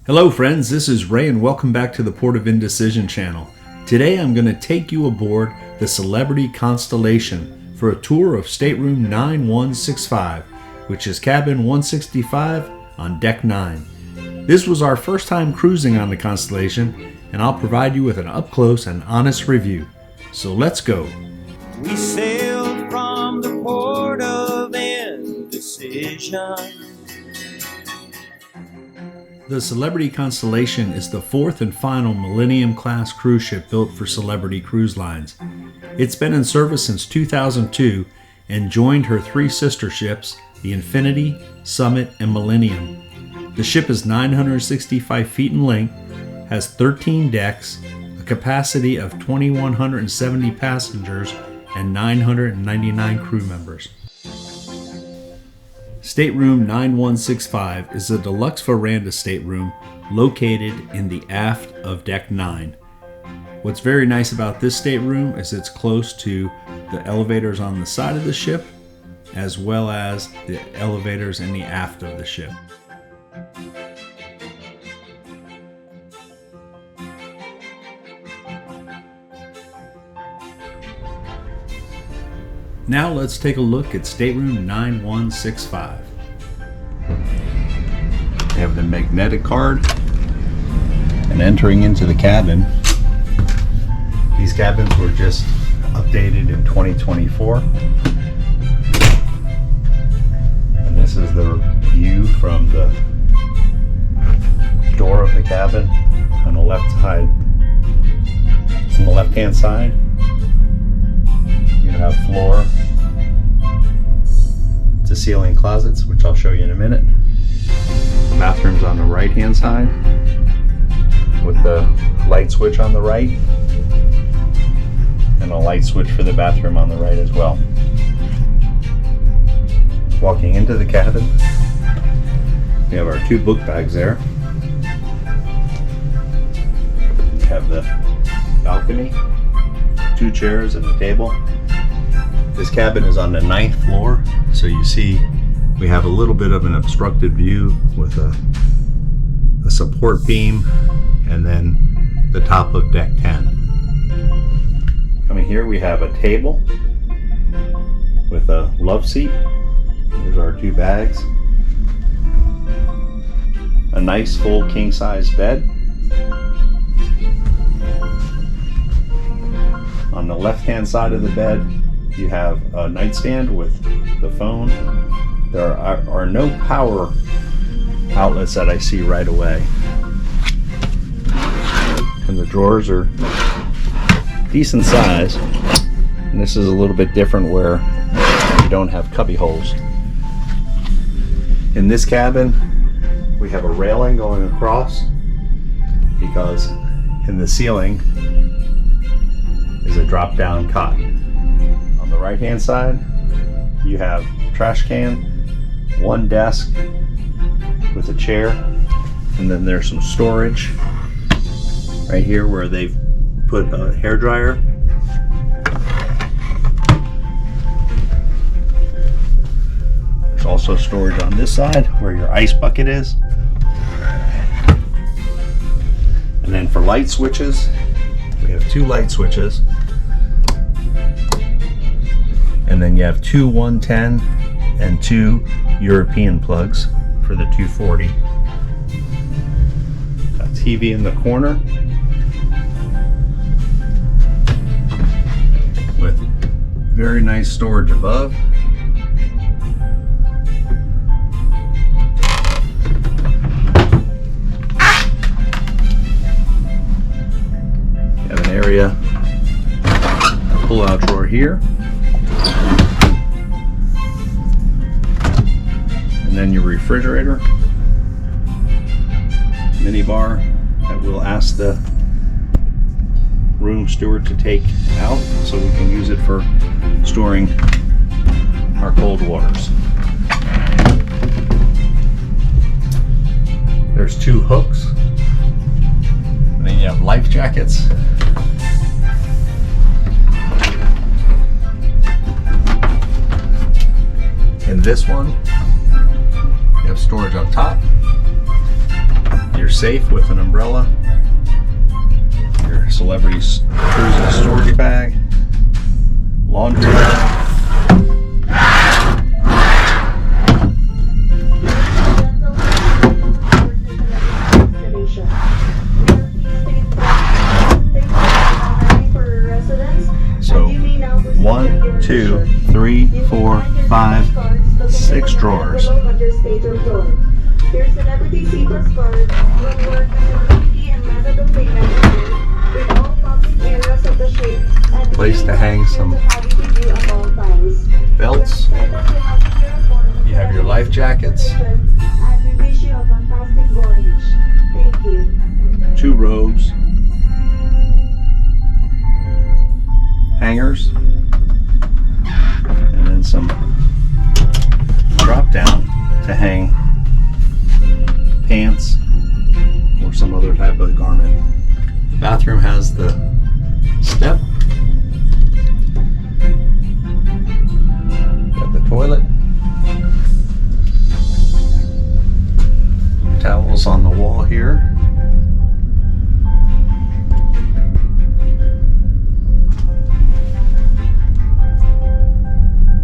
Hello friends, this is Ray and welcome back to the Port of Indecision channel. Today I'm going to take you aboard the Celebrity Constellation for a tour of Stateroom 9165, which is cabin 165 on deck 9. This was our first time cruising on the Constellation, and I'll provide you with an up-close and honest review. So let's go. We sailed from the Port of Indecision. The Celebrity Constellation is the fourth and final Millineum class cruise ship built for Celebrity Cruise Lines. It's been in service since 2002 and joined her three sister ships, the Infinity, Summit, and Millineum. The ship is 965 feet in length, has 13 decks, a capacity of 2,170 passengers, and 999 crew members. Stateroom 9165 is a deluxe veranda stateroom located in the aft of deck 9. What's very nice about this stateroom is it's close to the elevators on the side of the ship, as well as the elevators in the aft of the ship. Now let's take a look at Stateroom 9165. We have the magnetic card, and entering into the cabin. These cabins were just updated in 2024. And this is the view from the door of the cabin on the left side. It's on the left-hand side. You have floor to ceiling closets, which I'll show you in a minute. Bathrooms on the right hand side with the light switch on the right, and a light switch for the bathroom on the right as well. Walking into the cabin, we have our two book bags there. We have the balcony, two chairs and a table. This cabin is on the 9th floor, so you see we have a little bit of an obstructed view with a support beam and then the top of deck 10. Coming here we have a table with a love seat. There's our two bags. A nice full king-size bed. On the left-hand side of the bed you have a nightstand with the phone. There are no power outlets that I see right away. And the drawers are decent size. And this is a little bit different where you don't have cubby holes. In this cabin, we have a railing going across because in the ceiling is a drop-down cot. On the right-hand side, you have a trash can, one desk with a chair, and then there's some storage right here where they've put a hairdryer. There's also storage on this side where your ice bucket is. And then for light switches, we have two light switches. And then you have two 110 and two European plugs for the 240. Got TV in the corner with very nice storage above. You have an area, a pull-out drawer here. And then your refrigerator, mini bar that we'll ask the room steward to take out so we can use it for storing our cold waters. There's two hooks, and then you have life jackets. In this one, you have storage up top, your your safe with an umbrella, your Celebrity Cruising storage bag, lawn chair. So 1, 2, 3, 4, 5, 6 drawers. Your Celebrity C+ card will work as a community and method of payment with all public areas of the ship and Place to hang some belts. You have your life jackets. And we wish you a fantastic voyage. Thank you. 2 robes. Hangers. And then some drop down to hang pants or some other type of garment. The bathroom has the step. Got the toilet. Towels on the wall here.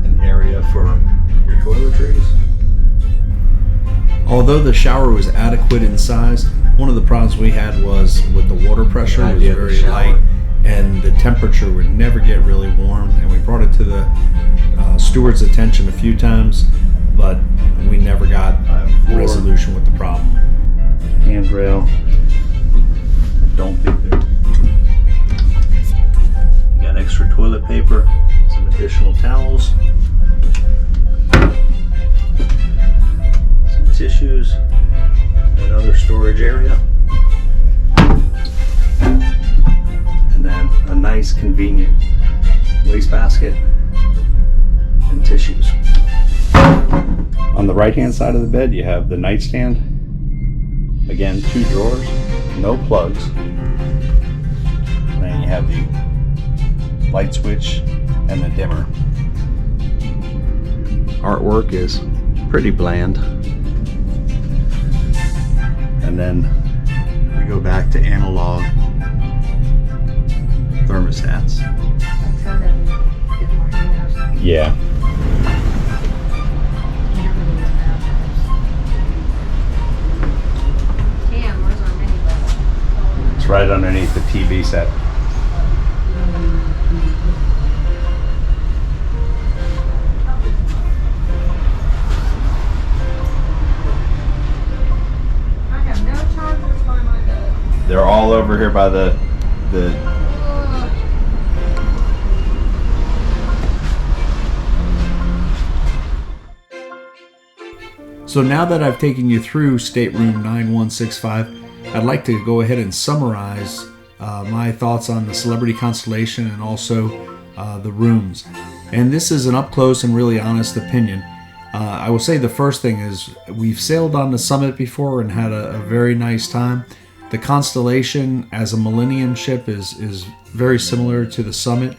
An area for your toiletries. Although the shower was adequate in size, one of the problems we had was with the water pressure. It was very light and the temperature would never get really warm, and we brought it to the steward's attention a few times, but we never got resolution with the problem. Handrail. Don't be there. You got extra toilet paper, some additional towels. Tissues, another storage area, and then a nice convenient wastebasket and tissues. On the right hand side of the bed you have the nightstand, again 2 drawers, no plugs, and then you have the light switch and the dimmer. Artwork is pretty bland. And then we go back to analog thermostats. Yeah. It's right underneath the TV set. They're all over here by the So now that I've taken you through Stateroom 9165, I'd like to go ahead and summarize my thoughts on the Celebrity Constellation and also the rooms. And this is an up-close and really honest opinion. I will say the first thing is we've sailed on the Summit before and had a very nice time. The Constellation as a Millineum ship is very similar to the Summit,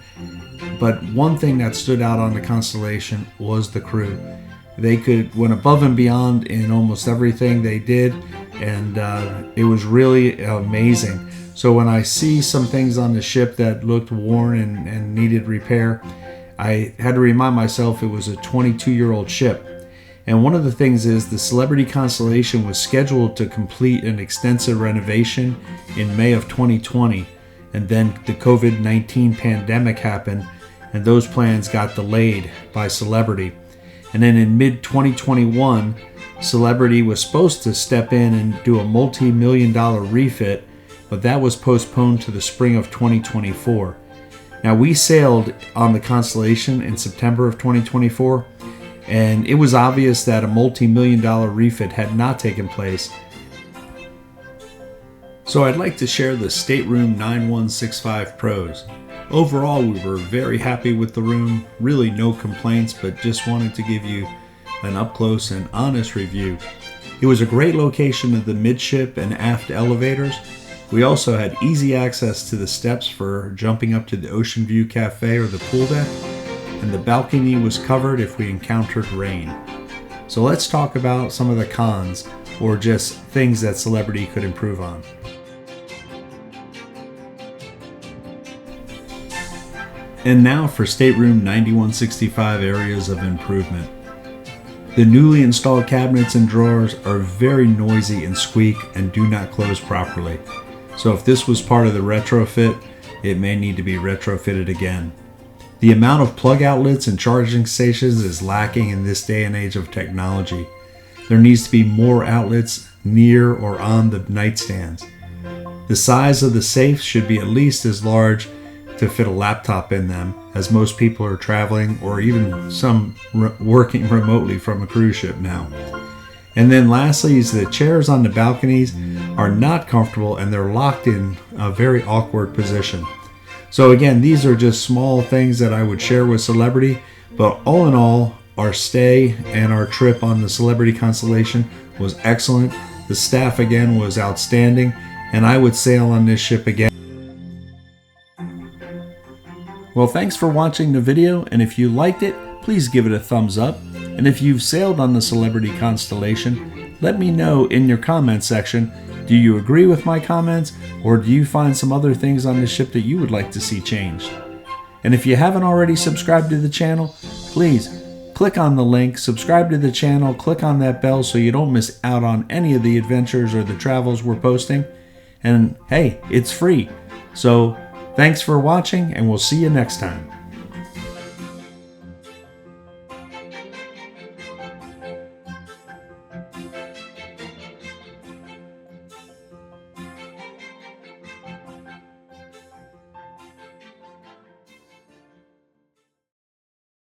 but one thing that stood out on the Constellation was the crew. They went above and beyond in almost everything they did, and it was really amazing. So when I see some things on the ship that looked worn and needed repair, I had to remind myself it was a 22-year-old ship. And one of the things is the Celebrity Constellation was scheduled to complete an extensive renovation in May of 2020, and then the COVID-19 pandemic happened and those plans got delayed by Celebrity. And then in mid-2021, Celebrity was supposed to step in and do a multi-million-dollar refit, but that was postponed to the spring of 2024. Now, we sailed on the Constellation in September of 2024, and it was obvious that a multi-million-dollar refit had not taken place. So I'd like to share the Stateroom 9165 pros. Overall, we were very happy with the room, really no complaints, but just wanted to give you an up-close and honest review. It was a great location of the midship and aft elevators. We also had easy access to the steps for jumping up to the Ocean View Cafe or the pool deck, and the balcony was covered if we encountered rain. So let's talk about some of the cons. or just things that Celebrity could improve on. And now for Stateroom 9165 areas of improvement. The newly installed cabinets and drawers are very noisy and squeak and do not close properly. So if this was part of the retrofit, it may need to be retrofitted again. The amount of plug outlets and charging stations is lacking in this day and age of technology. There needs to be more outlets near or on the nightstands. The size of the safes should be at least as large to fit a laptop in them, as most people are traveling or even some working remotely from a cruise ship now. And then lastly is the chairs on the balconies are not comfortable and they're locked in a very awkward position. So again, these are just small things that I would share with Celebrity, but all in all, our stay and our trip on the Celebrity Constellation was excellent. The staff again was outstanding, and I would sail on this ship again. Well, thanks for watching the video, and if you liked it, please give it a thumbs up. And if you've sailed on the Celebrity Constellation, let me know in your comment section, do you agree with my comments, or do you find some other things on the ship that you would like to see changed? And if you haven't already subscribed to the channel, please click on the link, subscribe to the channel, click on that bell so you don't miss out on any of the adventures or the travels we're posting. And hey, it's free. So thanks for watching, and we'll see you next time.